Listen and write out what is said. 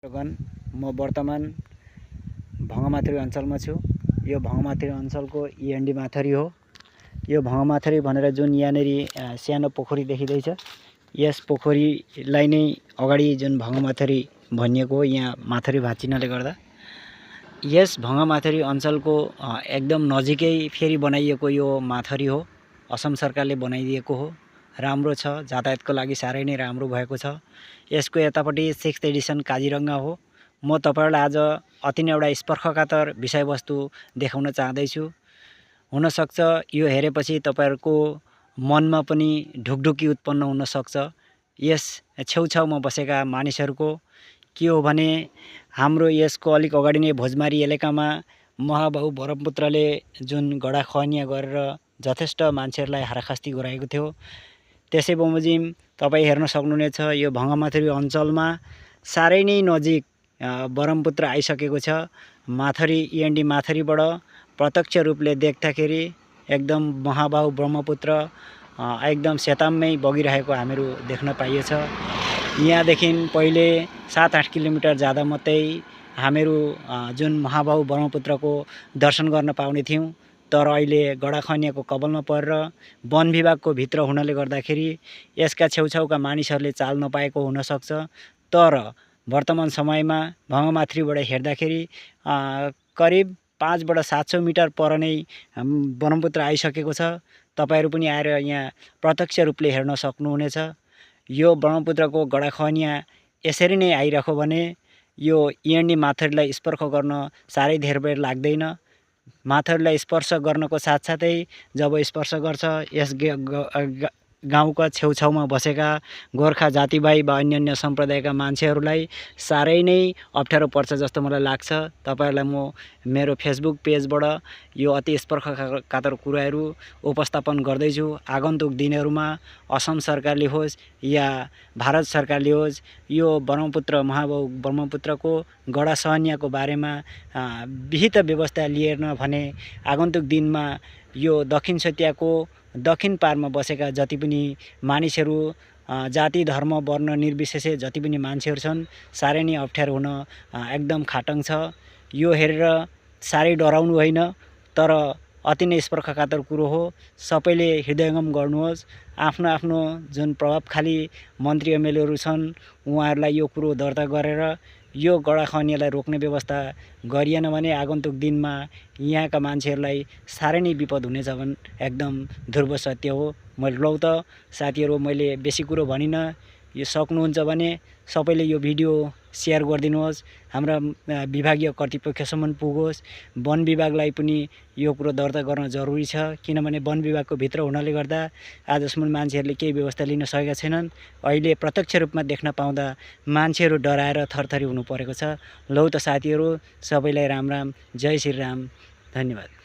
म वर्तमान भङ्गमाथरी अञ्चलमा छु। यो भङ्गमाथरी अञ्चलको इएनडी माथरी हो। यो भङ्गमाथरी भनेर जुन यहाँनेरि सानो पोखरी देखिँदैछ, यस पोखरीलाई नै अगाडि जुन भङ्गमाथरी भनिएको हो, यहाँ माथरी भाँचिनाले गर्दा यस भङ्गमाथरी अञ्चलको एकदम नजिकै फेरि बनाइएको यो माथरी हो। असम सरकारले बनाइदिएको हो। राम्रो छ, यातायातको लागि साह्रै नै राम्रो भएको छ। यसको यतापट्टि 6th एडिसन काजिरङ्गा हो। म तपाईहरुलाई आज अति नै एउटा स्पर्शकातर विषयवस्तु देखाउन चाहदैछु। हुन सक्छ यो हेरेपछि तपाईहरुको मनमा पनि ढुकढुकी उत्पन्न हुन सक्छ। यस छेउछाउमा बसेका मानिसहरुको के हो भने हाम्रो यसको अलिक अगाडि नै भोजमारी एलेकामा महाबाहु ब्रह्मपुत्रले जुन गडाखनिया गरेर यथेष्ट मान्छेहरुलाई हाराखास्ती गराएको थियो। त्यसै बमोजिम तपाई हेर्न सक्नुहुनेछ, यो भङ्गमाथरी अञ्चलमा साह्रै नै नजिक ब्रह्मपुत्र आइसकेको छ। माथरी इएनडी माथरीबाट प्रत्यक्ष रूपले देख्दाखेरि एकदम महाबाहु ब्रह्मपुत्र एकदम सेताममै बगिरहेको हामीहरू देख्न पाइएछ। यहाँदेखि पहिले 7-8 किलोमिटर जाँदा मात्रै हामीहरू जुन महाबाहु ब्रह्मपुत्रको दर्शन गर्न पाउने थियौं। तर अहिले गडाखनियाको कबलमा परेर वन विभागको भित्र हुनाले गर्दाखेरि यसका छेउछाउका मानिसहरूले चाल नपाएको हुन सक्छ। तर वर्तमान समयमा भङ्गमाथरीबाट हेर्दाखेरि करिब 5बाट 700 मिटर पर नै ब्रह्मपुत्र आइसकेको छ। तपाईहरु पनि आएर यहाँ प्रत्यक्ष रूपले हेर्न सक्नुहुनेछ। यो ब्रह्मपुत्रको गडाखनिया यसरी नै आइरह्यो भने यो इएनडी माथरीलाई स्पर्श गर्न साह्रै धेर बेर लाग्दैन। माथरीलाई स्पर्श गर्नको साथसाथै जब स्पर्श गर्छ, यस गाउँका छेउछाउमा बसेका गोर्खा जातिभाइ वा अन्य सम्प्रदायका मान्छेहरूलाई साह्रै नै अप्ठ्यारो पर्छ जस्तो मलाई लाग्छ। तपाईहरुलाई म मेरो फेसबुक पेजबाट यो अति स्पर्शकातर कुराहरू उपस्थापन गर्दैछु। आगन्तुक दिनहरूमा असम सरकारले होस् या भारत सरकारले होस्, यो ब्रह्मपुत्र महाबाहु ब्रह्मपुत्रको गडासहनियाको बारेमा विहित व्यवस्था लिएर भने आगन्तुक दिनमा यो दक्षिण सेतियाको दक्षिण पारमा बसेका जति पनि मानिसहरू जाति धर्म वर्ण निर्विशेषे जति पनि मान्छेहरू छन्, साह्रै नै अप्ठ्यारो हुन एकदम खाटङ छ। यो हेरेर साह्रै डराउनु होइन, तर अति नै स्पर्शकातर कुरो हो। सबैले हृदयङ्गम गर्नुहोस्। आफ्नो आफ्नो जुन प्रभावशाली मन्त्री एमएलएहरू छन्, उहाँहरूलाई यो कुरो दर्ता गरेर यो गडाखनियालाई रोक्ने व्यवस्था गरिएन भने आगन्तुक दिनमा यहाँका मान्छेहरूलाई साह्रै नै विपद हुनेछ भने एकदम ध्रुव सत्य हो। मैले लौ त साथीहरू, मैले बेसी कुरो भनिन। यो सक्नुहुन्छ भने सबैले यो भिडियो शेयर गरिदिनुहोस्। हाम्रा विभागीय कर्तृपक्षसम्म पुगोस्। वन विभागलाई पनि यो कुरो दर्ता गर्न जरुरी छ, किनभने वन विभागको भित्र हुनाले गर्दा आजसम्म मान्छेहरूले केही व्यवस्था लिन सकेका छैनन्। अहिले प्रत्यक्ष रूपमा देख्न पाउँदा मान्छेहरू डराएर थरथरी हुनु परेको छ। लौ त साथीहरू, सबैलाई राम राम, जय श्री राम, धन्यवाद।